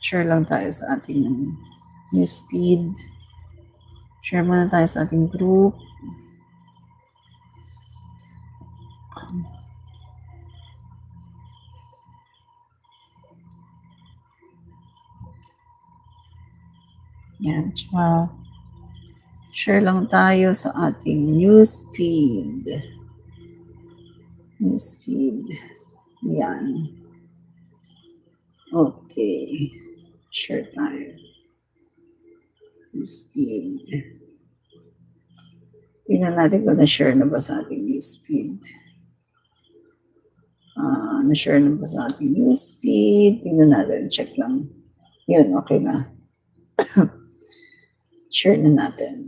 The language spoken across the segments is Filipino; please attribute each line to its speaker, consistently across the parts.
Speaker 1: Share lang tayo sa ating newsfeed. Share muna tayo sa ating group. Yan, tsaka share lang tayo sa ating newsfeed. Newsfeed. Yan. Okay. Share tayo. Newsfeed. Tingnan natin kung na-share na ba sa ating newsfeed. Na-share na ba sa ating newsfeed? Tingnan natin. Check lang. Yun, okay na. Share na natin.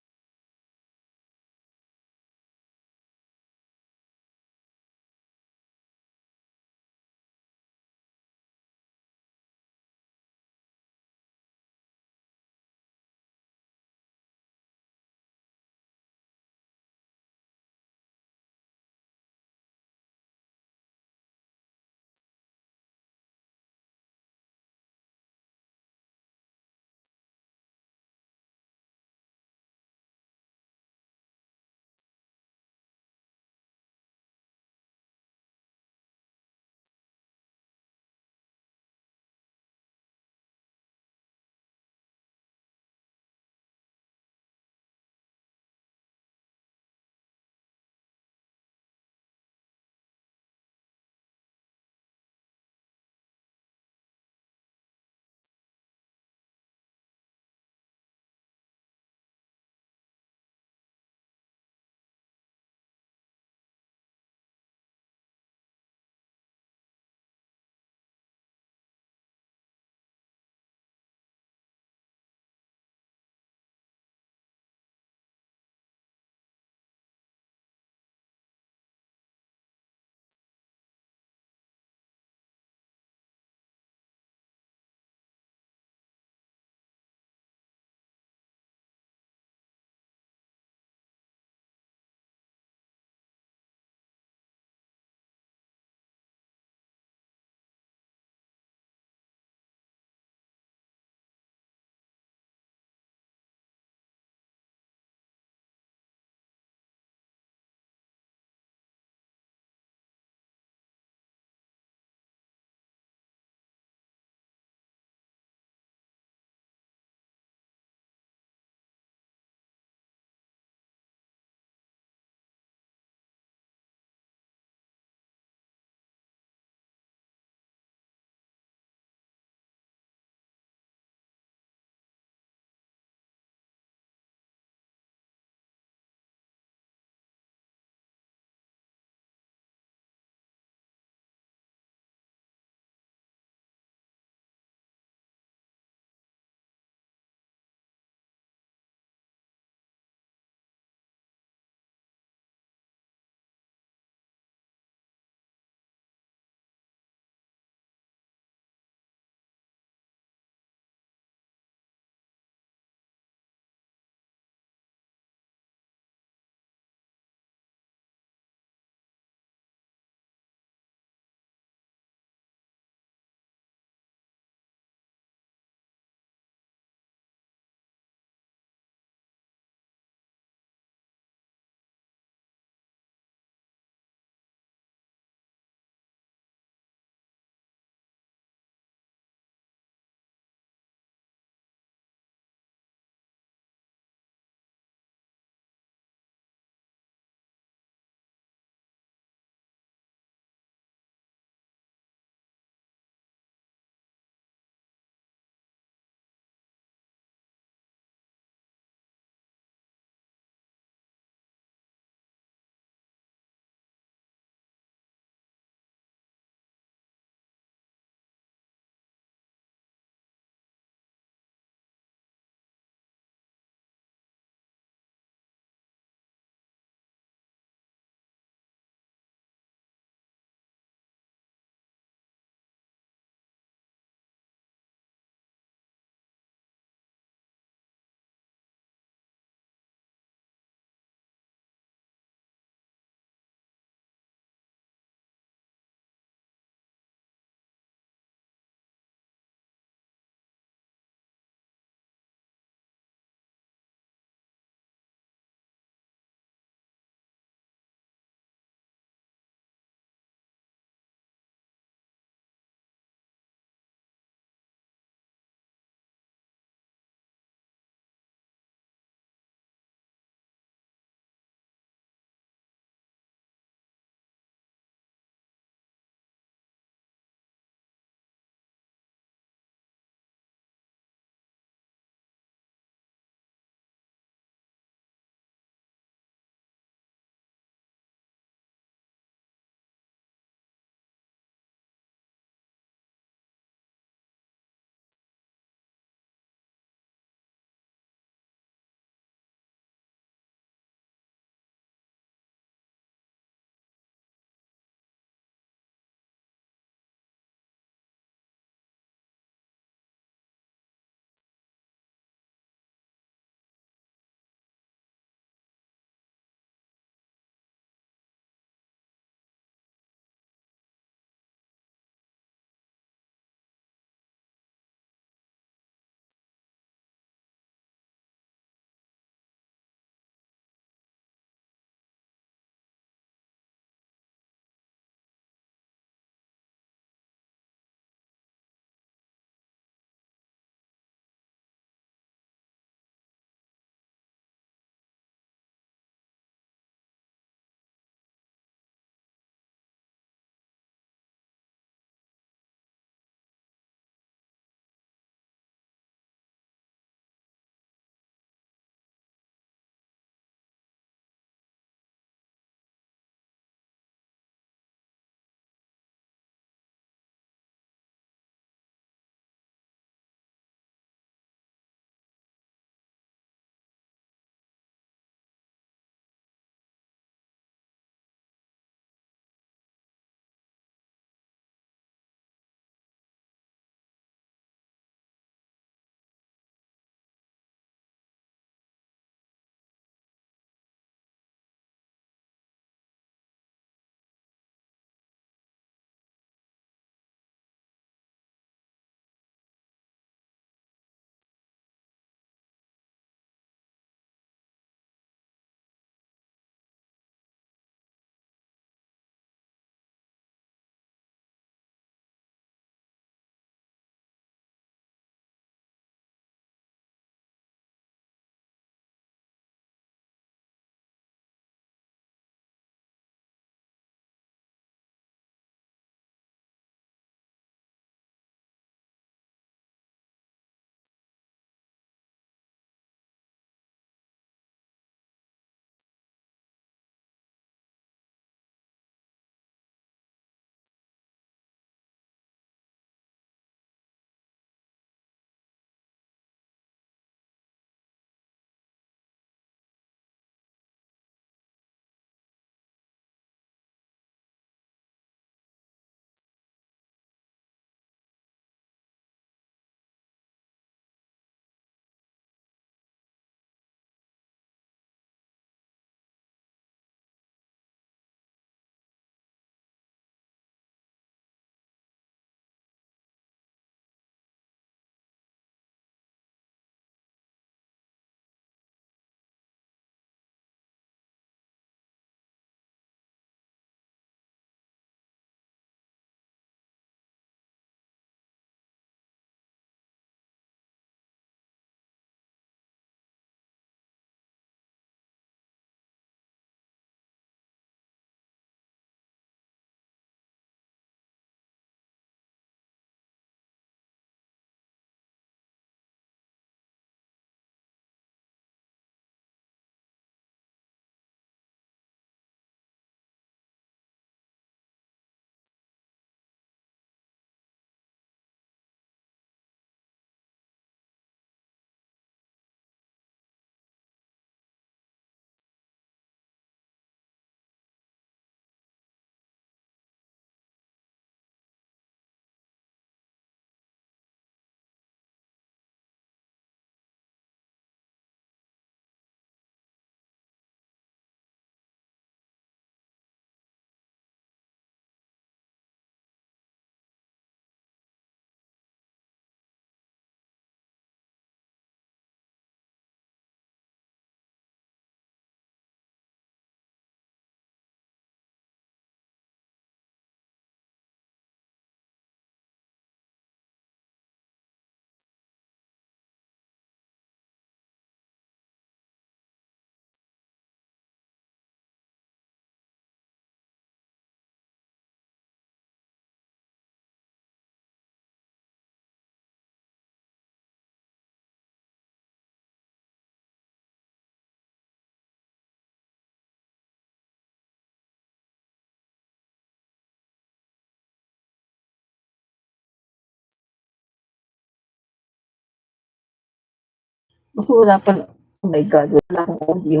Speaker 1: Wala pala, oh my God, wala akong audio.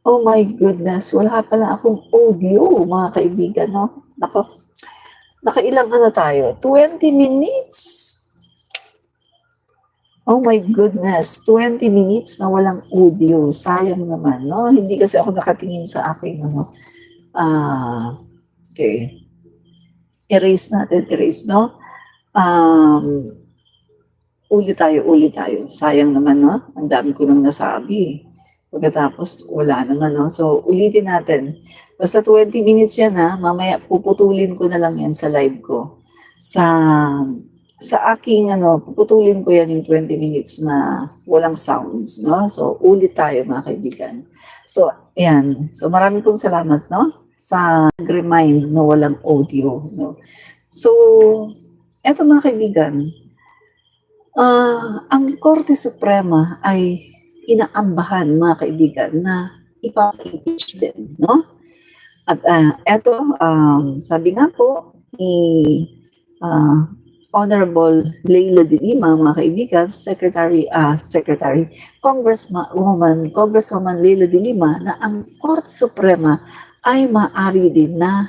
Speaker 1: Oh my goodness, wala pala akong audio, mga kaibigan, no? Nakailang ano tayo? 20 minutes. Oh my goodness, 20 minutes na walang audio. Sayang naman, no? Hindi kasi ako nakatingin sa aking, ano. Okay. Erase natin, erase, no? Ulit tayo. Sayang naman, no? Ang dami ko nang nasabi. Pagkatapos, wala naman, no? So, ulitin natin. Basta 20 minutes yan, ha? Mamaya, puputulin ko na lang yan sa live ko. Sa aking, puputulin ko yan yung 20 minutes na walang sounds, no? So, ulit tayo, mga kaibigan. So, ayan. So, maraming pong salamat, no? Sa nag-remind na walang audio, no? So, eto mga kaibigan, ang Korte Suprema ay inaambahan, mga kaibigan, na ipapa-impeach din, no? At eto, sabi nga po ni Honorable Leila de Lima, mga kaibigan, Congresswoman Leila de Lima, na ang Korte Suprema ay maaari din na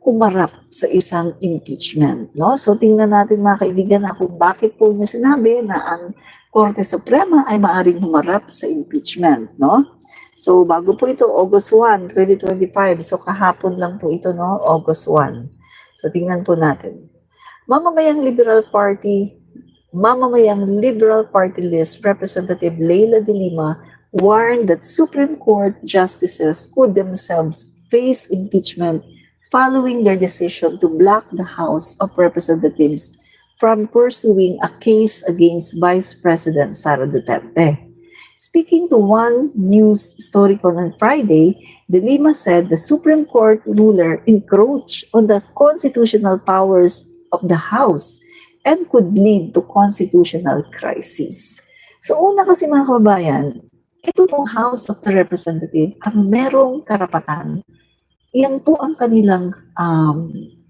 Speaker 1: humarap sa isang impeachment, no? So tingnan natin, mga kaibigan, na kung bakit po niya sinabi na ang Korte Suprema ay maaaring humarap sa impeachment, no? So bago po ito, August 1, 2025. So kahapon lang po ito, no? August 1. So tingnan po natin. Mamamayang Liberal Party list Representative Leila de Lima warned that Supreme Court justices could themselves face impeachment following their decision to block the House of Representatives from pursuing a case against Vice President Sara Duterte. Speaking to One News Historical on Friday, De Lima said the Supreme Court ruler encroached on the constitutional powers of the House and could lead to constitutional crisis. So una kasi, mga kababayan, ito pong House of the Representatives ang merong karapatan. Yan po ang kanilang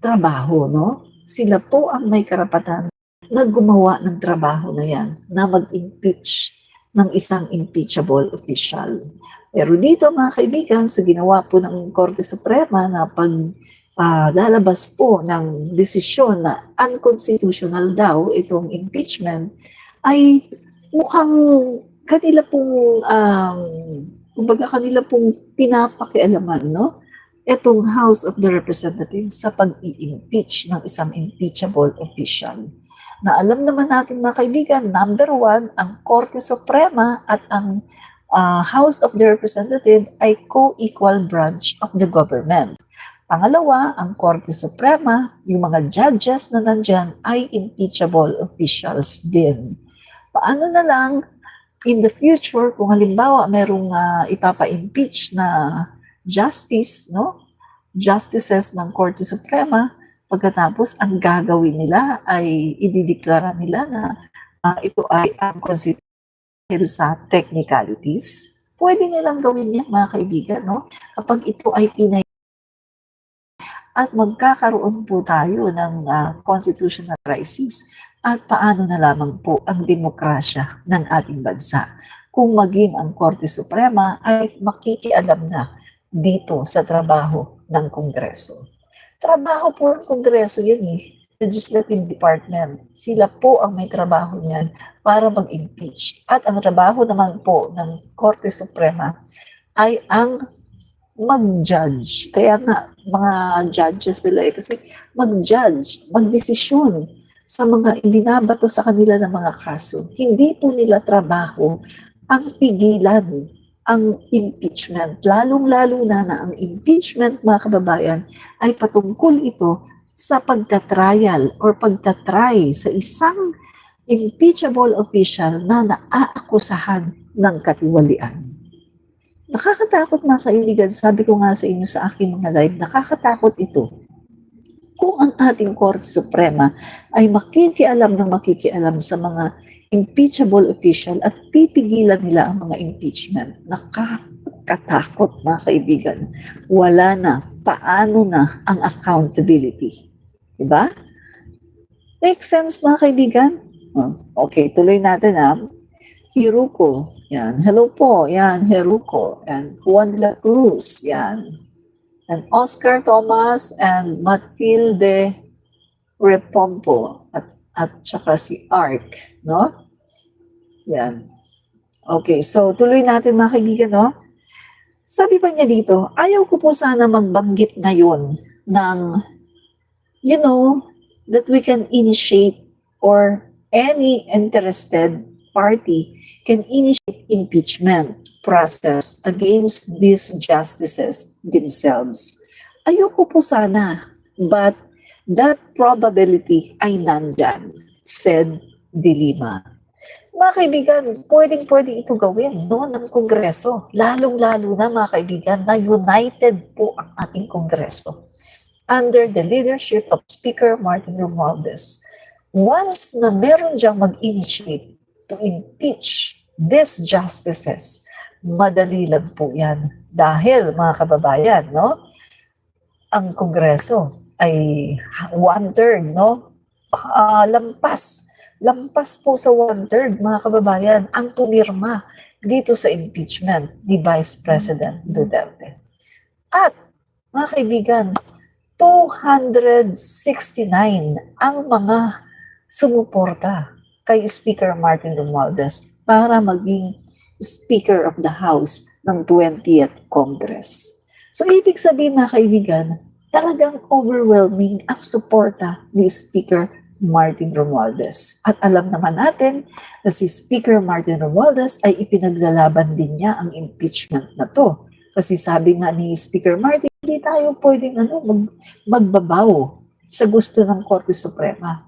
Speaker 1: trabaho, no? Sila po ang may karapatan na gumawa ng trabaho na yan, na mag-impeach ng isang impeachable official. Pero dito, mga kaibigan, sa ginawa po ng Korte Suprema na lalabas po ng desisyon na unconstitutional daw itong impeachment, ay mukhang kanila pong, kanila pong pinapakialaman, no? Itong House of the Representatives sa pag-i-impeach ng isang impeachable official. Na alam naman natin, mga kaibigan, number one, ang Korte Suprema at ang House of the Representatives ay co-equal branch of the government. Pangalawa, ang Korte Suprema, yung mga judges na nandyan ay impeachable officials din. Paano na lang in the future kung halimbawa merong ipapa-impeach na justice, no? Justices ng Korte Suprema, pagkatapos ang gagawin nila ay idideklara nila na ito ay unconstitutional sa technicalities. Pwede nilang gawin yan, mga kaibigan, no? Kapag ito ay pinay at magkakaroon po tayo ng constitutional crisis, at paano na lamang po ang demokrasya ng ating bansa kung maging ang Korte Suprema ay makikialam na dito sa trabaho ng Kongreso. Trabaho po ng Kongreso yan Legislative Department. Sila po ang may trabaho niyan para mag-impeach. At ang trabaho naman po ng Korte Suprema ay ang mag-judge. Kaya nga, mga judges sila kasi mag-judge, mag-desisyon sa mga ibinabato sa kanila ng mga kaso. Hindi po nila trabaho ang pigilan ang impeachment. Lalong-lalo na ang impeachment, mga kababayan, ay patungkol ito sa pagtatrial or pagtatry sa isang impeachable official na naaakusahan ng katiwalian. Nakakatakot, mga kaibigan, sabi ko nga sa inyo sa aking mga live, nakakatakot ito. Kung ang ating Korte Suprema ay makikialam sa mga impeachable official at pipigilan nila ang mga impeachment, nakakatakot, mga kaibigan. Wala na, paano na ang accountability? Diba? Make sense, mga kaibigan? Okay, tuloy natin Hiruko, yan. Hello po, yan, Heruko. And Juan de la Cruz, yan. And Oscar Thomas and Matilde Repompo at saka si Ark, no? Yan. Okay, so tuloy natin mga kaibigan, no? Sabi pa niya dito, ayaw ko po sana magbanggit ngayon ng, that we can initiate or any interested party can initiate impeachment process against these justices themselves. Ayoko po sana, but that probability ay nandyan, said De Lima. Mga kaibigan, pwedeng-pwede ito gawin ng Kongreso. Lalong-lalo na mga kaibigan na united po ang ating Kongreso under the leadership of Speaker Martin Romualdez. Once na meron diyang mag-initiate to impeach these justices, madali lang po yan. Dahil, mga kababayan, ang Kongreso ay 1/3, lampas po sa 1/3, mga kababayan, ang pumirma dito sa impeachment ni Vice President Duterte. At, mga kaibigan, 269 ang mga sumuporta kay Speaker Martin Romualdez para maging Speaker of the House ng 20th Congress. So, ibig sabihin, mga kaibigan, talagang overwhelming ang suporta ni Speaker Martin Romualdez. At alam naman natin na si Speaker Martin Romualdez ay ipinaglalaban din niya ang impeachment na to. Kasi sabi nga ni Speaker Martin, hindi tayo pwedeng magbabaw sa gusto ng Korte Suprema.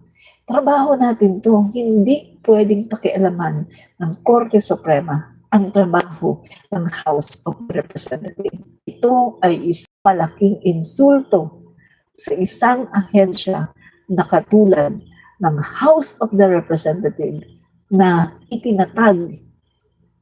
Speaker 1: Trabaho natin to, hindi pwedeng pakialaman ng Korte Suprema ang trabaho ng House of Representatives. Ito ay isang malaking insulto sa isang ahensya na katulad ng House of the Representatives na itinatag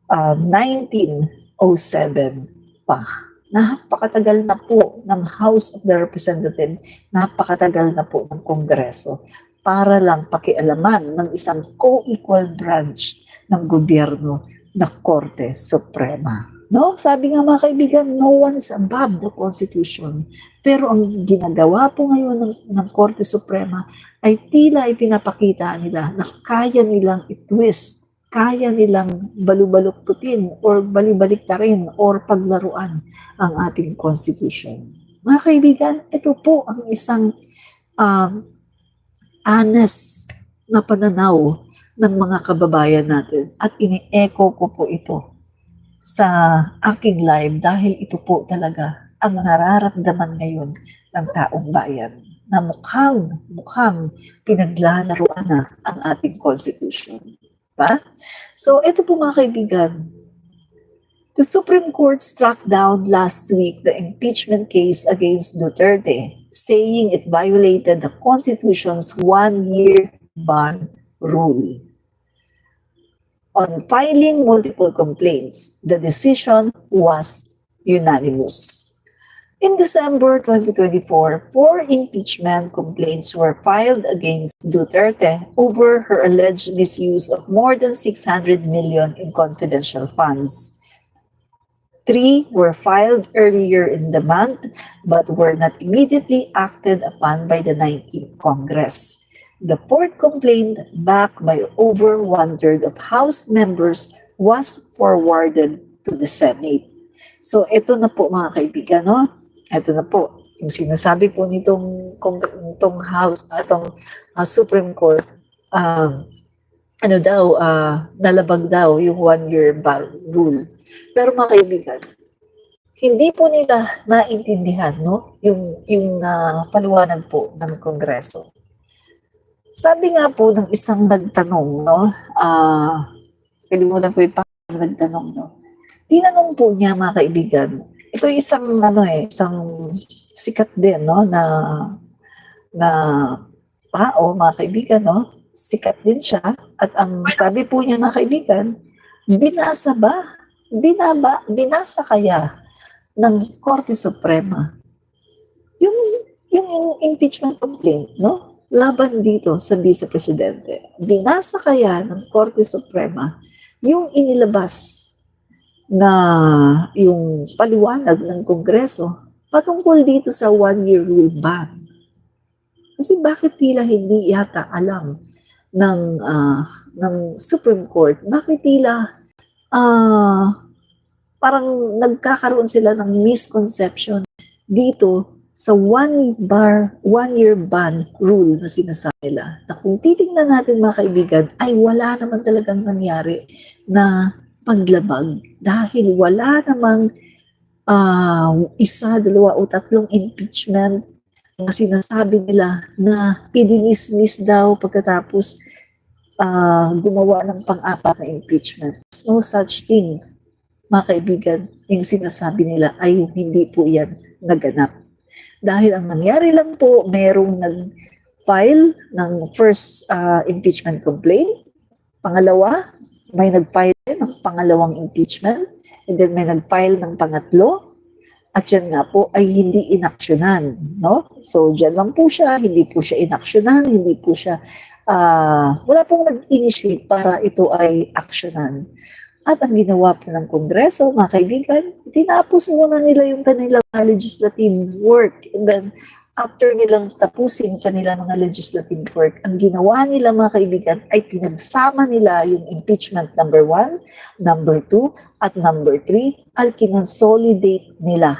Speaker 1: 1907 pa. Napakatagal na po ng House of the Representatives, napakatagal na po ng Kongreso para lang pakialaman ng isang co-equal branch ng gobyerno na Korte Suprema. Sabi nga mga kaibigan, no one is above the Constitution. Pero ang ginagawa po ngayon ng Korte Suprema ay tila ipinapakita nila na kaya nilang itwist, kaya nilang balubaluktutin or balibaliktarin or paglaruan ang ating Constitution. Mga kaibigan, ito po ang isang honest na pananaw ng mga kababayan natin at ini-echo ko po ito sa aking live dahil ito po talaga ang nararamdaman ngayon ng taong bayan na mukhang pinaglalaruan na ang ating Constitution. Diba? So, ito po mga kaibigan, the Supreme Court struck down last week the impeachment case against Duterte, saying it violated the Constitution's one-year ban rule. On filing multiple complaints, the decision was unanimous. In December 2024, 4 impeachment complaints were filed against Duterte over her alleged misuse of more than 600 million in confidential funds. 3 were filed earlier in the month but were not immediately acted upon by the 19th Congress. The 4th complaint, backed by over 1/3 of House members, was forwarded to the Senate. So ito na po mga kaibigan, ito na po yung sinasabi po nitong House, Supreme Court, nalabag daw yung one-year ban rule. Pero mga kaibigan, hindi po nila naintindihan yung paliwanag po ng Kongreso. Sabi nga po ng isang nagtanong, kalimutan ko yung nagtanong, tinanong po niya mga kaibigan, ito isang isang sikat din na tao mga kaibigan, sikat din siya at ang sabi po niya mga kaibigan, binasa kaya ng Korte Suprema yung impeachment complaint, laban dito sa Vice Presidente. Binasa kaya ng Korte Suprema yung inilabas na yung paliwanag ng Kongreso patungkol dito sa one-year rule ban. Kasi bakit tila hindi yata alam ng Supreme Court, bakit tila parang nagkakaroon sila ng misconception dito sa one-year ban rule na sinasabi nila. Na kung titingnan natin mga kaibigan, ay wala naman talagang nangyari na paglabag dahil wala namang isa, dalawa o tatlong impeachment na sinasabi nila na i-dismiss daw pagkatapos gumawa ng pang-apat na impeachment. There's no such thing, mga kaibigan. Yung sinasabi nila ay hindi po yan naganap. Dahil ang nangyari lang po, merong nag-file ng first impeachment complaint. Pangalawa, may nag-file ng pangalawang impeachment. And then may nag-file ng pangatlo. At yan nga po ay hindi inaksyonan. No? So, dyan lang po siya. Hindi po siya inaksyonan. Hindi po siya, wala pong nag-initiate para ito ay aksyonan. At ang ginawa po ng Kongreso, mga kaibigan, tinapos muna nila yung kanilang legislative work. And then, after nilang tapusin kanila mga legislative work, ang ginawa nila mga kaibigan ay pinagsama nila yung impeachment number 1, number 2, at number 3 at kinonsolidate nila.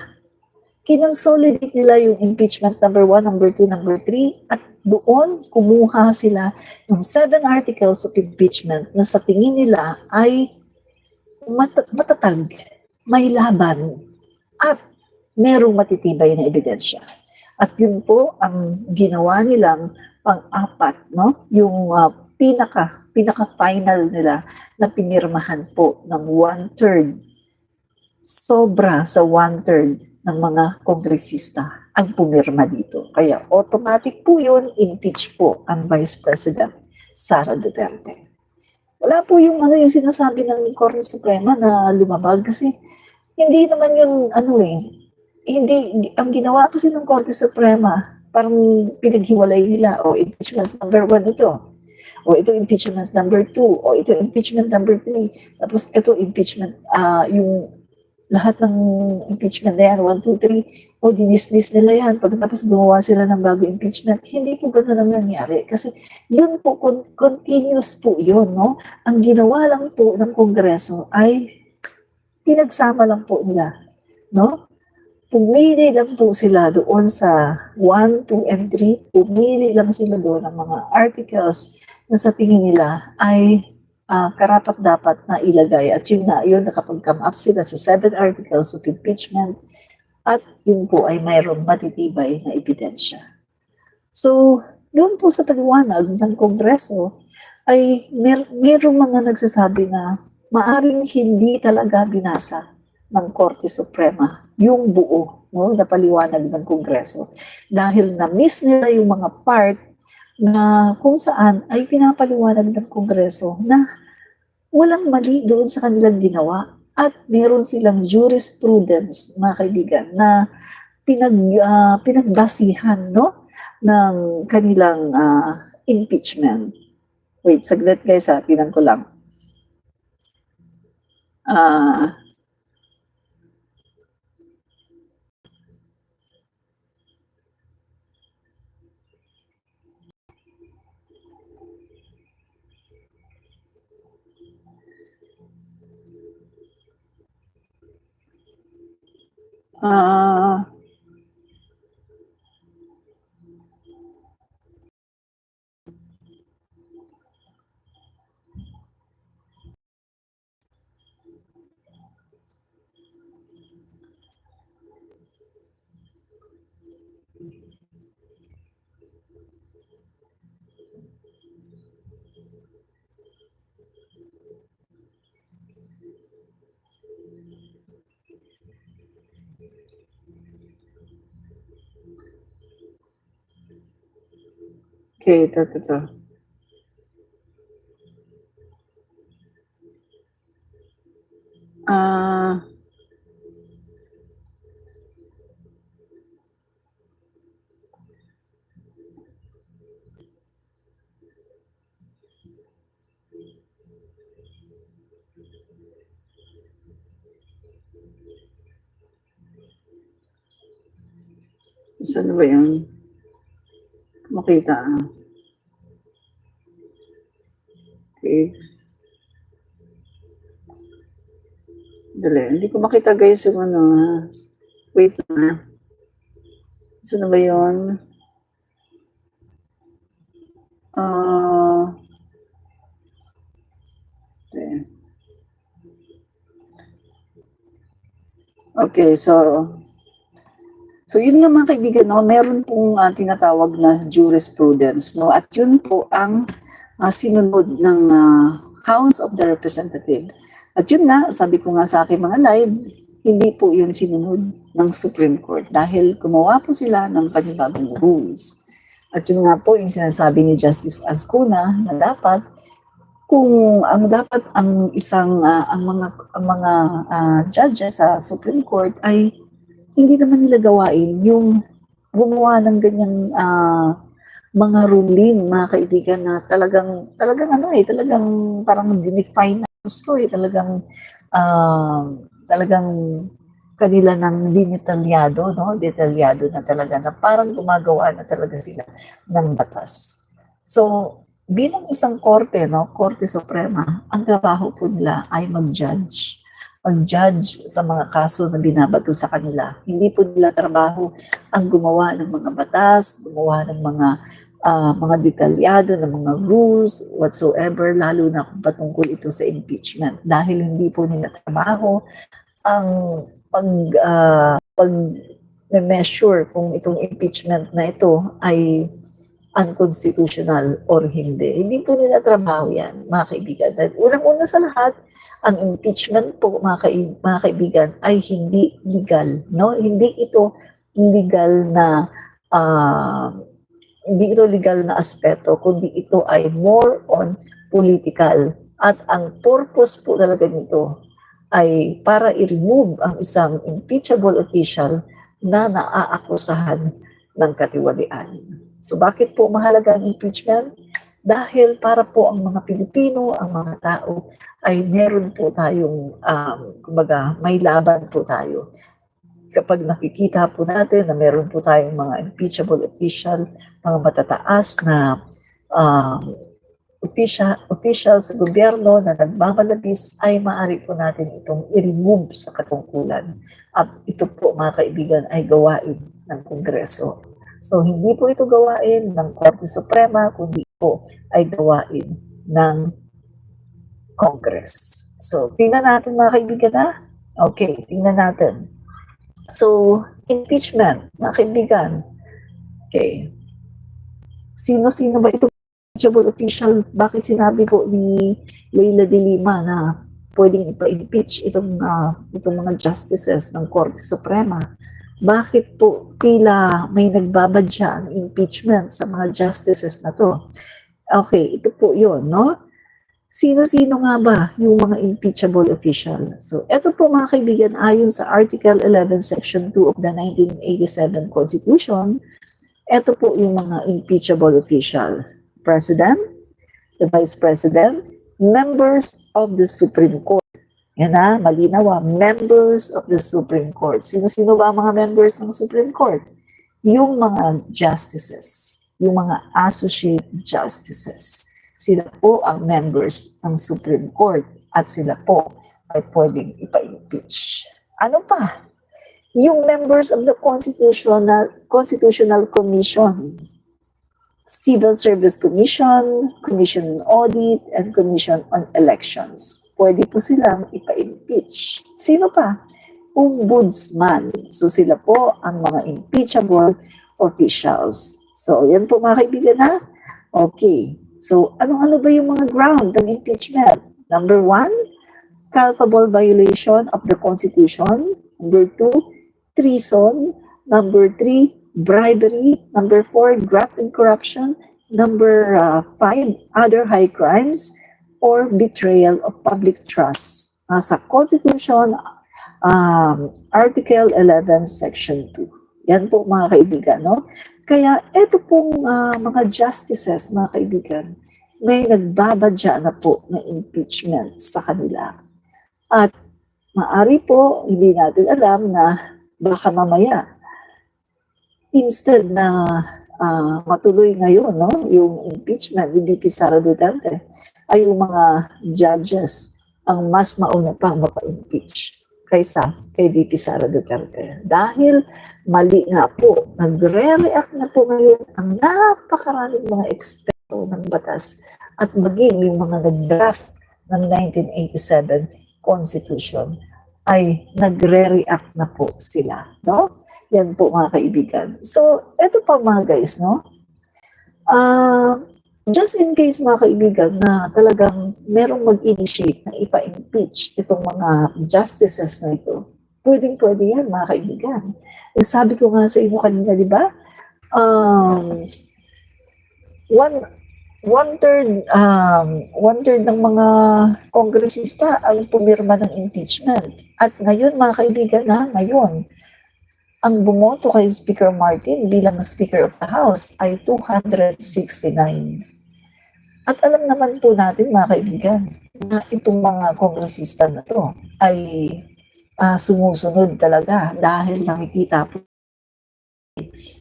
Speaker 1: Kinonsolidate nila yung impeachment number 1, number 2, number 3 at doon kumuha sila ng 7 articles of impeachment na sa tingin nila ay matatag, may laban, at merong matitibay na ebidensya. At yun po ang ginawa nilang pang-apat, no? Yung pinaka-final nila na pinirmahan po ng one-third, sobra sa one-third ng mga kongresista ang pumirma dito. Kaya automatic po yun, impeach po ang Vice President Sara Duterte. Wala po yung yung sinasabi ng Korte Suprema na lumabag kasi hindi naman yung hindi, ang ginawa kasi ng Korte Suprema, parang pinaghiwalay nila, o impeachment number 1 ito, o ito impeachment number 2, o ito impeachment number 3, tapos ito impeachment, yung lahat ng impeachment na yan, 1, 2, 3, o dinismiss nila yan, pagkatapos gumawa sila ng bago impeachment. Hindi po gano'n ang nangyari. Kasi yun po, continuous po yun, no? Ang ginawa lang po ng Kongreso ay pinagsama lang po nila, no? Pumili lang po sila doon sa 1, 2, and 3. Pumili lang sila doon ng mga articles na sa tingin nila ay karapat-dapat na ilagay. At yun na, yun nakapag-come up sila sa 7 articles of impeachment at yun po ay mayroong matitibay na ebidensya. So, doon po sa paliwanag ng Kongreso ay mayroong mga nagsasabi na maaring hindi talaga binasa ng Korte Suprema yung buo, no, na paliwanag ng Kongreso. Dahil na-miss nila yung mga part na kung saan ay pinapaliwanag ng Kongreso na walang mali doon sa kanilang ginawa at meron silang jurisprudence, mga kaibigan, na pinagbasihan, no, ng kanilang impeachment. Wait, saglit guys, tinan ko lang. Okay, ito. Saan ba yun? Makita. Okay. Dali. Hindi ko makita guys yung ano. Wait lang. Saan ba yun? Okay. Okay, so yun nga mga kaibigan, no, meron pong tinatawag na jurisprudence, no, at yun po ang sinunod ng House of the Representative. At yun nga, sabi ko nga sa aking mga live, hindi po yun sinunod ng Supreme Court dahil gumawa po sila ng panibagong rules. At yun nga po yung sinasabi ni Justice Azcuna na dapat kung dapat ang isang ang mga judges sa Supreme Court ay hindi naman nila gawain yung gumawa ng ganyang mga ruling, mga kaibigan, na talagang talagang parang dinefine na gusto talagang kanila ng dinetalyado, no? Detalyado na talaga na parang gumagawa na talaga sila ng batas. So, bilang isang korte, no, Korte Suprema, ang trabaho po nila ay mag-judge sa mga kaso na binabato sa kanila. Hindi po nila trabaho ang gumawa ng mga batas, gumawa ng mga detalyado ng mga rules whatsoever, lalo na kung patungkol ito sa impeachment. Dahil hindi po nila trabaho ang pag-measure kung itong impeachment na ito ay unconstitutional or hindi. Hindi po nila trabaho yan, mga kaibigan. Dahil unang-una sa lahat, ang impeachment po, mga kaibigan, ay hindi legal. No? Hindi ito legal na aspeto, kundi ito ay more on political. At ang purpose po talaga nito ay para i-remove ang isang impeachable official na naaakusahan ng katiwalian. So bakit po mahalaga ang impeachment? Dahil para po ang mga Pilipino, ang mga tao, ay meron po tayong, kumbaga, may laban po tayo. Kapag nakikita po natin na meron po tayong mga impeachable official, mga matataas na official sa gobyerno na nagmamalabis, ay maaari po natin itong i-remove sa katungkulan. At ito po, mga kaibigan, ay gawain ng Kongreso. So, hindi po ito gawain ng Korte Suprema, kundi po ay gawain ng Congress. So, tingnan natin mga kaibigan na. Okay, tingnan natin. So, impeachment, mga kaibigan. Okay. Sino-sino ba ito? Impeachable official? Bakit sinabi po ni Leila de Lima na pwedeng ipa-impeach itong mga justices ng Korte Suprema? Bakit po tila may nagbabadya ang impeachment sa mga justices na to? Okay, ito po yun, no? Sino-sino nga ba yung mga impeachable official? So, ito po mga kaibigan, ayon sa Article 11, Section 2 of the 1987 Constitution, ito po yung mga impeachable official. President, the Vice President, members of the Supreme Court. Yan na, malinaw, members of the Supreme Court. Sino-sino ba ang mga members ng Supreme Court? Yung mga justices, yung mga associate justices. Sila po ang members ng Supreme Court at sila po ay pwedeng ipa-impeach. Ano pa? Yung members of the Constitutional Commission, Civil Service Commission, Commission on Audit, and Commission on Elections. Pwede po silang ipa-impeach. Sino pa? Ombudsman. So sila po ang mga impeachable officials. So yan po mga kaibigan na. Okay. So ano ba yung mga ground ng impeachment? Number 1, culpable violation of the Constitution. Number 2, treason. Number 3, bribery. Number 4, graft and corruption. Number 5, other high crimes or betrayal of public trust. Sa Constitution, Article 11, Section 2. Yan po mga kaibigan, no? Kaya ito pong mga justices, mga kaibigan, may nagbabadya na po na impeachment sa kanila. At maari po, hindi natin alam na baka mamaya, instead na matuloy ngayon, no, yung impeachment ni VP Sara Duterte, ay yung mga judges ang mas mauna pang mapa-impeach kaysa kay VP Sara Duterte. Dahil mali nga po, nagre-react na po ngayon ang napakaraming mga eksperto ng batas at maging yung mga nag-draft ng 1987 Constitution ay nagre-react na po sila, no? Yan po mga kaibigan. So, eto pa mga guys, no? Just in case mga kaibigan na talagang merong mag-initiate na ipa-impeach itong mga justices na ito, pwedeng-pwede yan mga kaibigan. Sabi ko nga sa inyo kanina, di ba? One third ng mga kongresista ay pumirma ng impeachment. At ngayon mga kaibigan ngayon, ang bumoto kay Speaker Martin bilang Speaker of the House ay 269. At alam naman po natin mga kaibigan na itong mga kongresista na to ay sumusunod talaga dahil nakikita po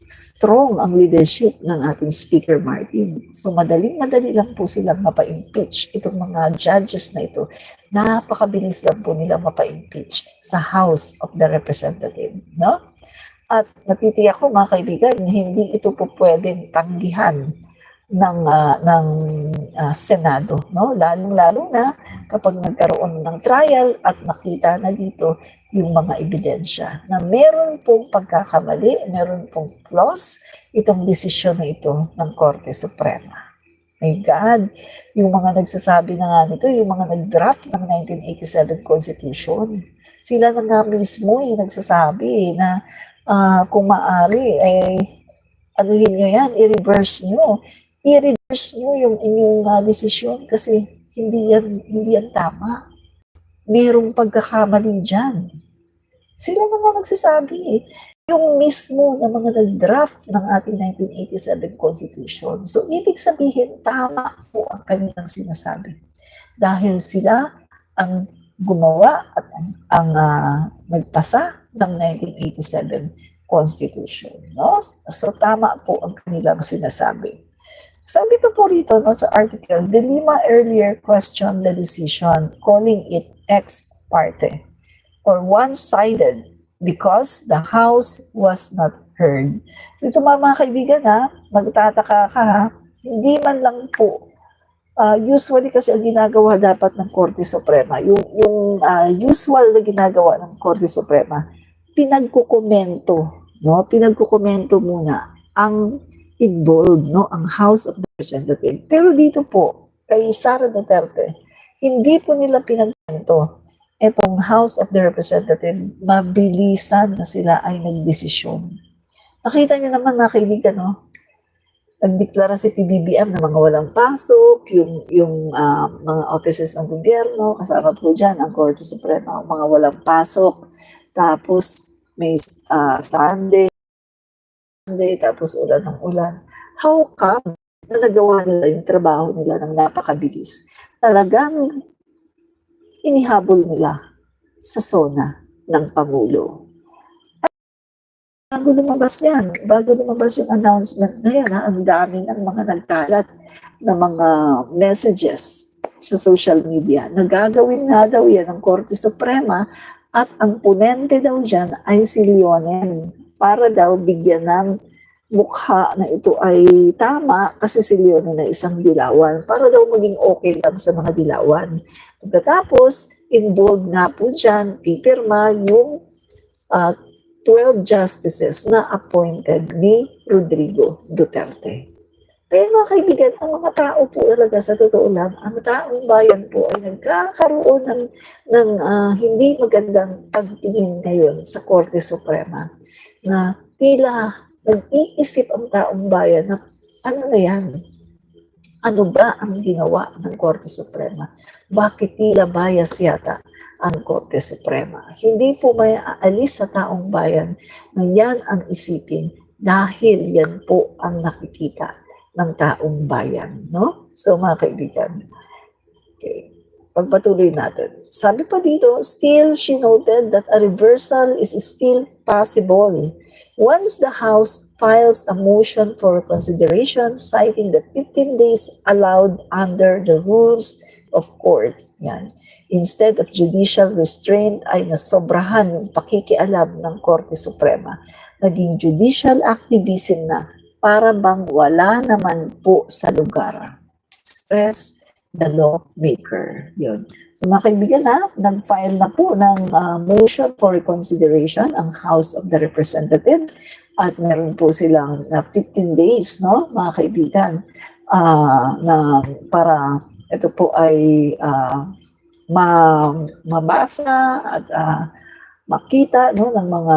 Speaker 1: strong ang leadership ng ating Speaker Martin. So madali lang po silang mapa-impeach itong mga judges na ito. Napakabilis lang po nilang mapa-impeach sa House of the Representatives, no? At natitiyak ko mga kaibigan, hindi ito po pwedeng tanggihan ng Senado, no? Lalong-lalo na kapag nagkaroon ng trial at nakita na dito yung mga ebidensya na meron pong pagkakamali, meron pong flaws itong desisyon na ito ng Korte Suprema. My God, yung mga nagsasabi na nga nito, yung mga nag-draft ng 1987 Constitution, sila na nga mismo yung nagsasabi na kung maaari, anuhin nyo yan, i-reverse nyo yung inyong desisyon kasi hindi yan tama. Merong pagkakamali dyan. Sila naman nagsasabi yung mismo na mga nag-draft ng ating 1987 Constitution. So, ibig sabihin, tama po ang kanilang sinasabi. Dahil sila ang gumawa at ang nagpasa ng 1987 Constitution. No? So, tama po ang kanilang sinasabi. Sabi pa po rito sa article, De Lima earlier questioned the decision, calling it ex parte or one-sided because the House was not heard. So ito mga kaibigan magtataka ka hindi man lang po, usually kasi ang ginagawa dapat ng Korte Suprema, yung usual na ginagawa ng Korte Suprema, pinagkukomento muna ang involved, ang House of Representatives. Pero dito po, kay Sara Duterte, hindi po nila pinagkwento itong House of the Representatives, mabilisan na sila ay nagdesisyon. Nakita niyo naman mga kaibigan, nagdeklara si PBBM na mga walang pasok, yung mga offices ng gobyerno, kasama po dyan ang Korte Suprema, mga walang pasok. Tapos may Sunday, tapos ulan ng ulan. How come na nagawa nila yung trabaho nila ng napakabilis? Talagang inihabol nila sa zona ng Pangulo. At bago lumabas yung announcement na yan, ang dami ng mga nagkalat na mga messages sa social media. Nagagawin nga daw yan ng Korte Suprema at ang ponente daw dyan ay si Leonen para daw bigyan ng mukha na ito ay tama kasi si Leonen na isang dilawan para daw maging okay lang sa mga dilawan. Pagkatapos, involved nga po dyan, pipirma yung 12 justices na appointed ni Rodrigo Duterte. Kaya mga kaibigan, ang mga tao po talaga sa totoo lang, ang taong bayan po ay nagkakaroon ng hindi magandang pagtingin ngayon sa Korte Suprema na tila nag-iisip ang taong bayan na ano na yan? Ano ba ang ginawa ng Korte Suprema? Bakit tila bias yata ang Korte Suprema? Hindi po may aalis sa taong bayan na yan ang isipin dahil yan po ang nakikita ng taong bayan, no? So mga kaibigan, okay, pagpatuloy natin. Sabi pa dito, still she noted that a reversal is still possible once the House files a motion for consideration citing the 15 days allowed under the rules of court. Yan. Instead of judicial restraint ay nasobrahan yung pakikialam ng Korte Suprema. Naging judicial activism na para bang wala naman po sa lugar. Stress the lawmaker. Yun. So mga kaibigan nag-file na po ng motion for reconsideration ang House of the Representatives at meron po silang 15 days, no, mga kaibigan, na para ito po ay mabasa at makita, no, ng mga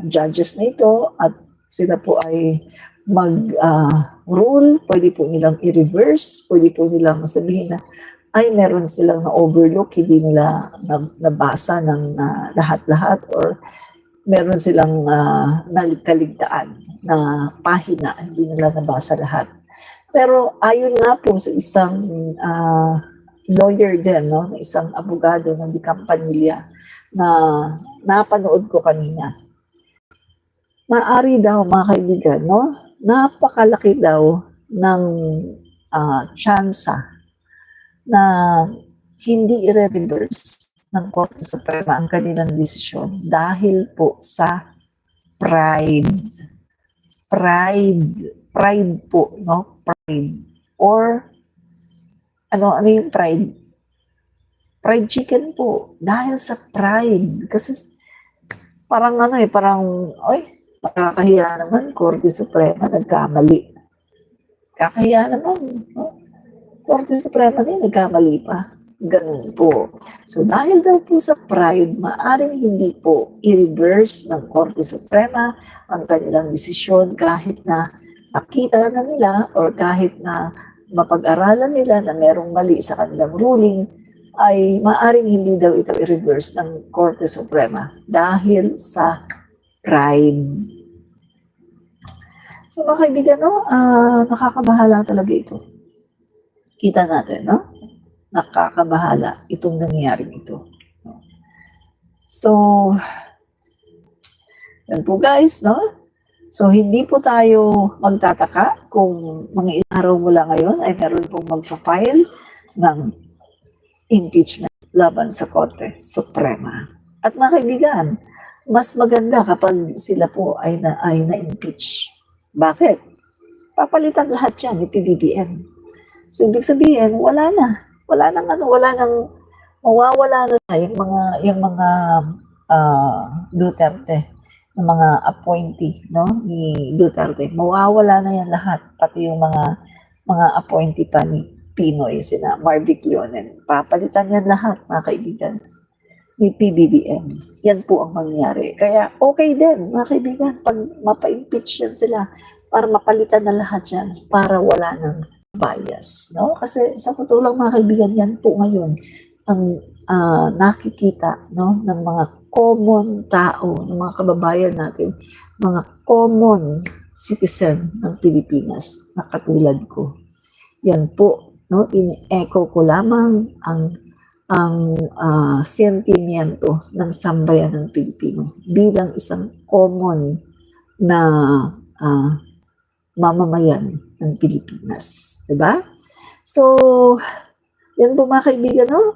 Speaker 1: judges na ito at sila po ay mag-rule, pwede po nilang i-reverse, pwede po nilang sabihin na ay meron silang na-overlook, hindi nila nabasa ng lahat-lahat or meron silang nalikaligtaan na pahina, hindi nila nabasa lahat. Pero ayon nga po sa isang lawyer din, no, na isang abogado ng Di Campanilla na napanood ko kanina, maari daw mga kaibigan, no, napakalaki daw ng tsansa na hindi i-reverse ng Korte Suprema ang kanilang desisyon dahil po sa pride. Pride po, no? Pride. Or, ano yung pride? Fried chicken po. Dahil sa pride. Kasi, parang nakakahiya naman, Korte Suprema, nagkamali. Kakahiya naman, no? Korte Suprema din, nagkamali pa. Ganun po. So, dahil daw po sa pride, maaaring hindi po i-reverse ng Korte Suprema ang kanilang desisyon kahit na nakita na nila or kahit na mapag-aralan nila na merong mali sa kanilang ruling, ay maaaring hindi daw ito i-reverse ng Korte Suprema dahil sa pride. So, mga kaibigan, no, nakakabahala talaga ito. Kita natin, no? Nakakabahala itong nangyaring ito. So, yan po guys, no? So, hindi po tayo magtataka kung mga ilang araw mula ngayon ay meron pong magpa-file ng impeachment laban sa Korte Suprema. At mga kaibigan, mas maganda kapag sila po ay na-impeach. Bakit? Papalitan lahat yan ni PBBM. So, ibig sabihin, mawawala na yung mga Duterte, yung mga appointee, no, ni Duterte. Mawawala na yan lahat, pati yung mga appointee pa ni Pinoy, sina Marvic Leonen. Papalitan yan lahat, mga kaibigan, ni PBBM. Yan po ang mangyari. Kaya okay din, mga kaibigan, pag mapa-impeach yan sila, para mapalitan na lahat yan, para wala ng bias, no? Kasi sa totoo lang mga kaibigan, yan po ngayon ang nakikita, no, ng mga common tao, ng mga kababayan natin, mga common citizen ng Pilipinas na katulad ko. Yan po, no, in-echo ko lamang ang sentimiento ng sambayan ng Pilipino bilang isang common na mamamayan ng Pilipinas, diba? So, yan po mga kaibigan, no?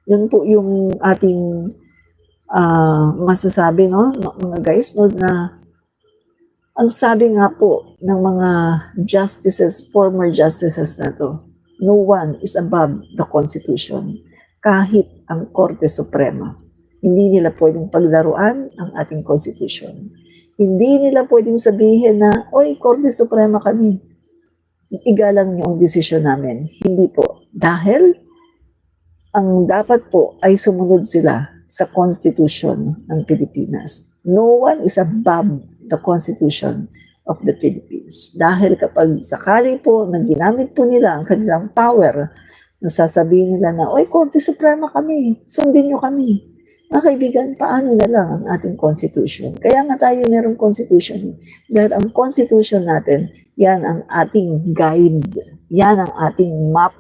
Speaker 1: Yan po yung ating masasabi, no, mga guys, no, na ang sabi nga po ng mga justices, former justices na to, no one is above the Constitution, kahit ang Korte Suprema. Hindi nila pwedeng paglaruan ang ating Constitution. Hindi nila pwedeng sabihin na, oy, Korte Suprema kami, igalang niyo ang desisyon namin. Hindi po. Dahil ang dapat po ay sumunod sila sa Constitution ng Pilipinas. No one is above the Constitution of the Philippines. Dahil kapag sakali po na ginamit po nila ang kanilang power, nasasabihin nila na, oy, Korte Suprema kami, sundin niyo kami. Mga kaibigan, paano na lang ang ating constitution? Kaya nga tayo merong constitution. Dahil ang constitution natin, yan ang ating guide, yan ang ating map,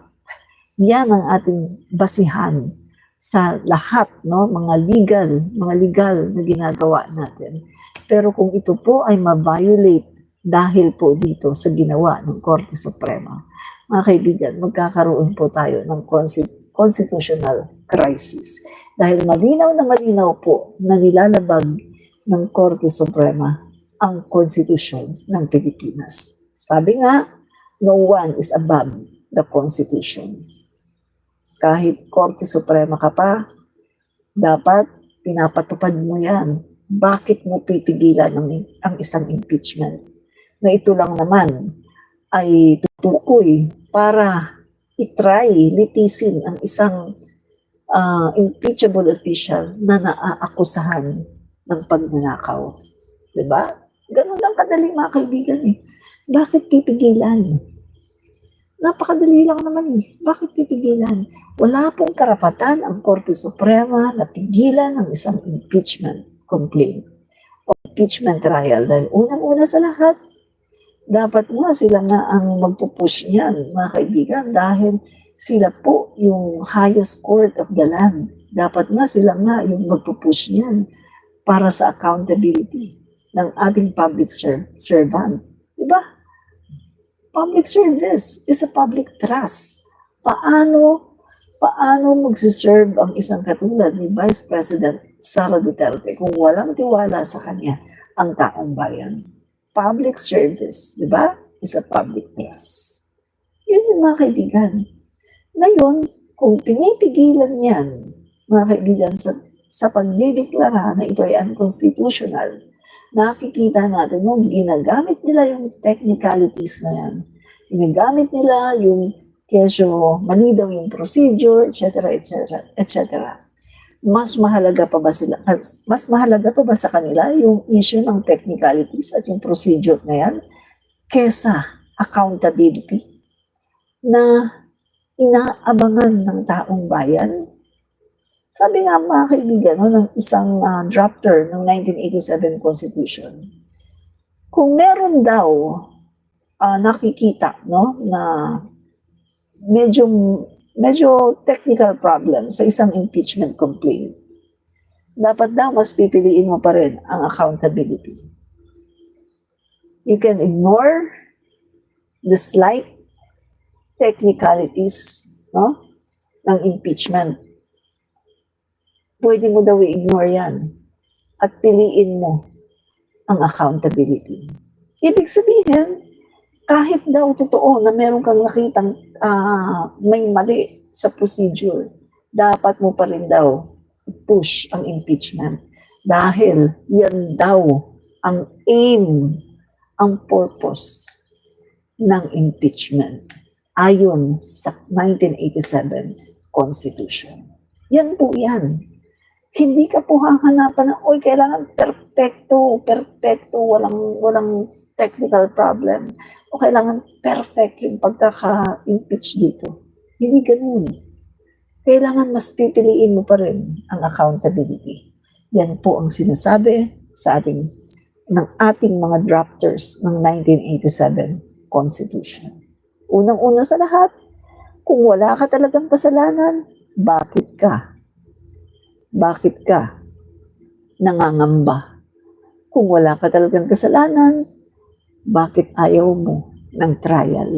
Speaker 1: yan ang ating basihan sa lahat, no, mga legal na ginagawa natin. Pero kung ito po ay ma-violate dahil po dito sa ginawa ng Korte Suprema, mga kaibigan, magkakaroon po tayo ng constitutional crisis. Dahil malinaw na malinaw po na nilalabag ng Korte Suprema ang konstitusyon ng Pilipinas. Sabi nga, no one is above the Constitution. Kahit Korte Suprema ka pa, dapat pinapatupad mo yan. Bakit mo pipigilan ang isang impeachment? Na ito lang naman ay tutukoy para itry, litisin ang isang impeachable official na naaakusahan ng pagnanakaw. Diba? Ganun lang kadali mga kaibigan eh. Bakit pipigilan? Napakadali lang naman eh. Bakit pipigilan? Wala pong karapatan ang Korte Suprema na pigilan ang isang impeachment complaint o impeachment trial. Dahil unang-una sa lahat, dapat nga sila nga ang magpupush niyan, mga kaibigan, dahil sila po yung highest court of the land. Dapat nga sila nga yung magpupush niyan para sa accountability ng ating public servant. Diba? Public service is a public trust. Paano magsiserve ang isang katulad ni Vice President Sara Duterte kung walang tiwala sa kanya ang taong bayan? Public service, di ba? Is a public trust. Yun yung mga kaibigan. Ngayon, kung pinipigilan yan, mga kaibigan, sa pagdideklara na ito ay unconstitutional, nakikita natin nung ginagamit nila yung technicalities na yan. Ginagamit nila yung kesyo mali daw yung procedure, etc., etc., etc. Mas mahalaga pa ba sa kanila yung issue ng technicalities at yung procedure na yan kesa accountability na inaabangan ng taong bayan? Sabi nga mga kaibigan ng isang drafter ng 1987 Constitution, kung meron daw nakikita na medyo technical problem sa isang impeachment complaint, dapat daw mas pipiliin mo pa rin ang accountability. You can ignore the slight technicalities ng impeachment. Pwede mo daw i-ignore yan at piliin mo ang accountability. Ibig sabihin, kahit daw totoo na meron kang nakitang may mali sa procedure, dapat mo pa rin daw push ang impeachment. Dahil yan daw ang aim, ang purpose ng impeachment ayon sa 1987 Constitution. Yan po yan. Hindi ka po hahanapan na, kailangan perfecto, walang technical problem. O kailangan perfect yung pagkaka-impeach dito. Hindi ganun. Kailangan mas pipiliin mo pa rin ang accountability. Yan po ang sinasabi sa ng ating mga drafters ng 1987 Constitution. Unang-una sa lahat, kung wala ka talagang kasalanan, bakit ka nangangamba? Kung wala ka talagang kasalanan, bakit ayaw mo ng trial?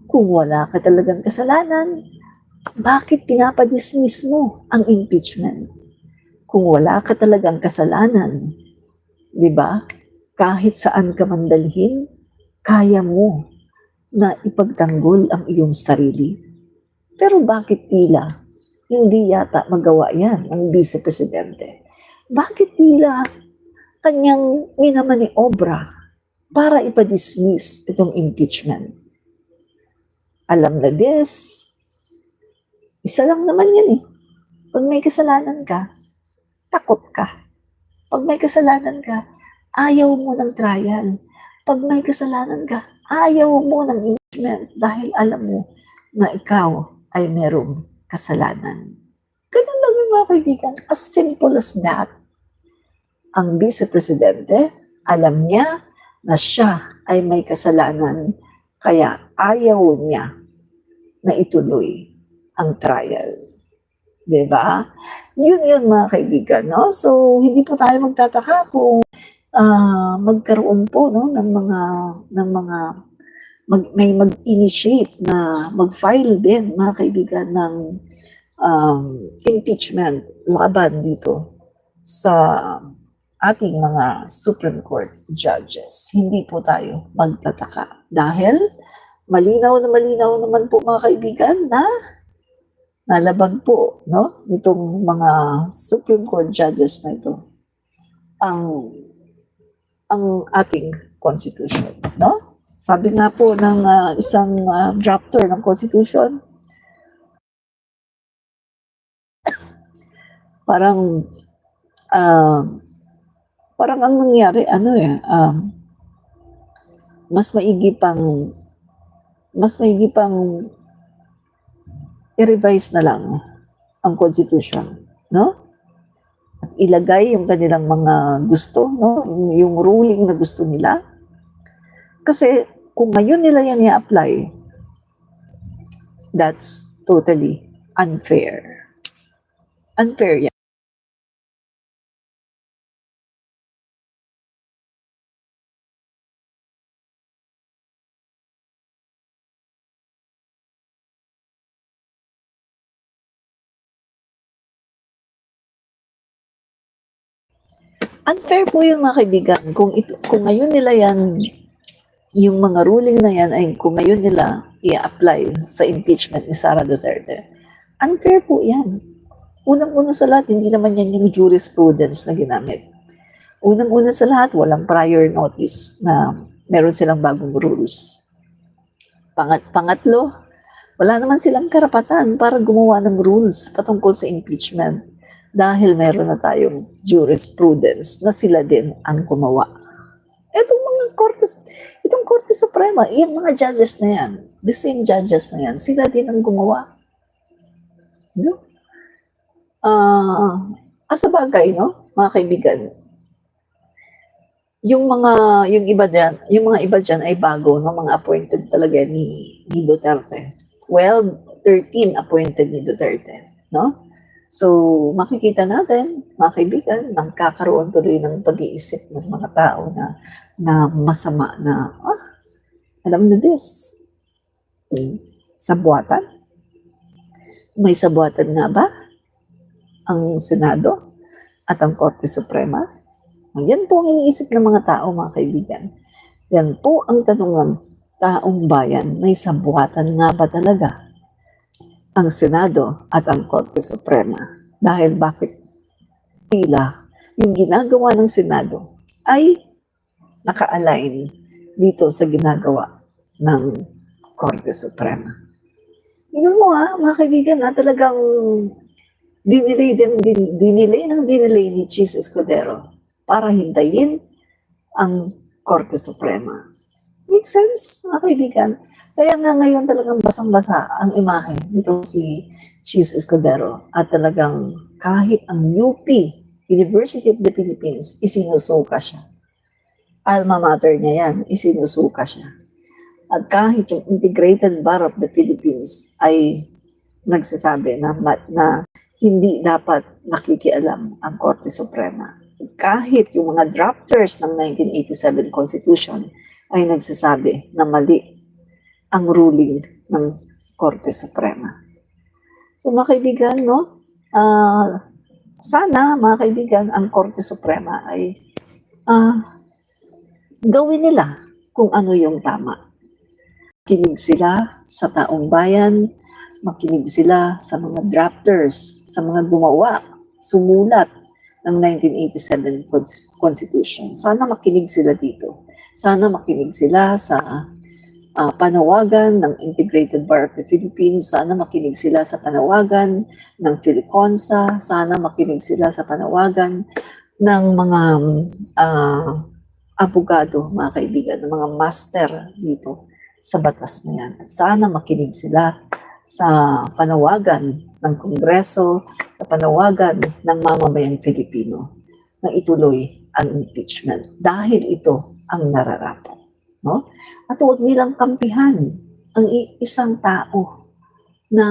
Speaker 1: Kung wala ka talagang kasalanan, bakit pinapadismiss mo ang impeachment? Kung wala ka talagang kasalanan, di ba? Kahit saan ka mandalhin, kaya mo na ipagtanggol ang iyong sarili. Pero bakit tila hindi yata magawa yan ng Vice Presidente? Bakit tila kanyang minamaniobra para ipadismiss itong impeachment? Alam na isa lang naman yan eh. Pag may kasalanan ka, takot ka. Pag may kasalanan ka, ayaw mo ng trial. Pag may kasalanan ka, ayaw mo ng impeachment dahil alam mo na ikaw ay merong kasalanan. Ganun lang yun mga kaibigan, as simple as that. Ang vice-presidente, alam niya na siya ay may kasalanan, kaya ayaw niya na ituloy ang trial. Diba? Yun mga kaibigan, no? So, hindi po tayo magtataka kung magkaroon po, no, ng mga may mag-initiate na mag-file din, mga kaibigan, ng impeachment laban dito sa ating mga Supreme Court judges. Hindi po tayo magtataka dahil malinaw naman po, mga kaibigan, na nalabag po, no, nitong mga Supreme Court judges na ito ang ating Constitution, no? Sabi nga po ng isang drafter ng Constitution, parang ang nangyari, mas maigi pang i-revise na lang ang Constitution, no? At ilagay yung kanilang mga gusto, no? Yung ruling na gusto nila. Kasi kung ngayon nila yan i-apply, that's totally unfair. Unfair yan. Unfair po yun, mga kaibigan. Kung ngayon nila yan, yung mga ruling na yan ay kung ngayon nila i-apply sa impeachment ni Sara Duterte, unfair po yan. Unang-una sa lahat, hindi naman yan yung jurisprudence na ginamit. Unang-una sa lahat, walang prior notice na meron silang bagong rules. Pangatlo, wala naman silang karapatan para gumawa ng rules patungkol sa impeachment dahil meron na tayong jurisprudence na sila din ang gumawa. Itong Korte Suprema, yung mga judges na yan, the same judges na yan, sila din ang gumawa. No? Sa bagay, no, mga kaibigan, yung mga iba dyan ay bago, no, mga appointed talaga ni Duterte. 13 appointed ni Duterte, no? So, makikita natin, mga kaibigan, nagkakaroon tuloy ng pag-iisip ng mga tao na masama na, alam na this, sabuatan? May sabuatan nga ba ang Senado at ang Korte Suprema? Yan po ang iniisip ng mga tao, mga kaibigan. Yan po ang tanong ng taong bayan, may sabuatan nga ba talaga ang Senado at ang Korte Suprema? Dahil bakit tila yung ginagawa ng Senado ay naka-align dito sa ginagawa ng Korte Suprema. Yun mo mga kaibigan, talagang dinilay ni Chis Escudero para hintayin ang Korte Suprema. Makes sense, mga kaibigan. Kaya nga ngayon talagang basang-basa ang imahe nito si Chis Escudero at talagang kahit ang UP, University of the Philippines, isinusuka siya. Alma mater niya yan, isinusuka siya. At kahit yung Integrated Bar of the Philippines ay nagsasabi na hindi dapat nakikialam ang Korte Suprema. Kahit yung mga drafters ng 1987 Constitution ay nagsasabi na mali ang ruling ng Korte Suprema. So mga kaibigan, no, sana mga kaibigan, ang Korte Suprema ay gawin nila kung ano yung tama. Makinig sila sa taong bayan, makinig sila sa mga drafters, sa mga gumawa, sumulat ng 1987 Constitution. Sana makinig sila dito. Sana makinig sila sa panawagan ng Integrated Bar of the Philippines. Sana makinig sila sa panawagan ng Philiconsa. Sana makinig sila sa panawagan ng mga abogado, mga kaibigan, ng mga master dito sa batas na yan. At sana makinig sila sa panawagan ng Kongreso sa panawagan ng mamamayang Pilipino na ituloy ang impeachment dahil ito ang nararapat. No? At huwag nilang kampihan ang isang tao na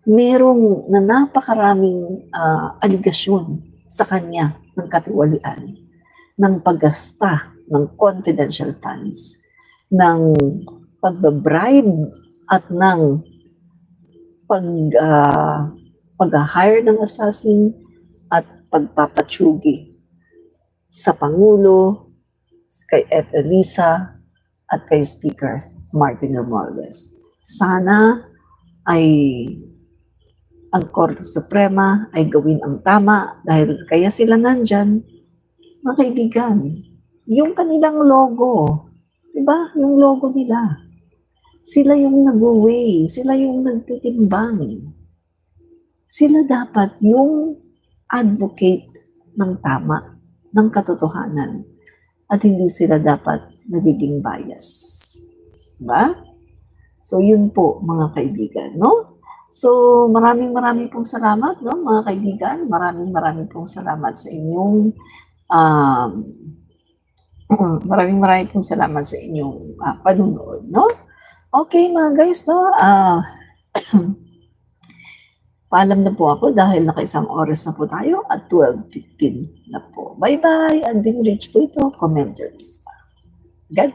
Speaker 1: merong na napakaraming aligasyon sa kanya ng katiwalian, ng paggasta ng confidential funds, ng pagbabribe at ng pag-hire ng assassin at pagpapatsugi sa Pangulo, kay F. Elisa at kay Speaker Martin Romualdez. Sana ay ang Korte Suprema ay gawin ang tama dahil kaya sila nandyan, mga kaibigan. Yung kanilang logo, diba? Yung logo nila. Sila yung nag-weigh, sila yung nagtitimbang. Sila dapat yung advocate ng tama, ng katotohanan. At hindi sila dapat nagiging bias. Diba? So, yun po, mga kaibigan, no? So, maraming pong salamat, no, mga kaibigan. Maraming pong salamat sa inyong maraming pong salamat sa inyong panunood, no? Okay, mga guys, no? Paalam na po ako dahil naka-isang oras na po tayo at 12:15 na po. Bye-bye! And Rich po ito, commenter lista. God bless.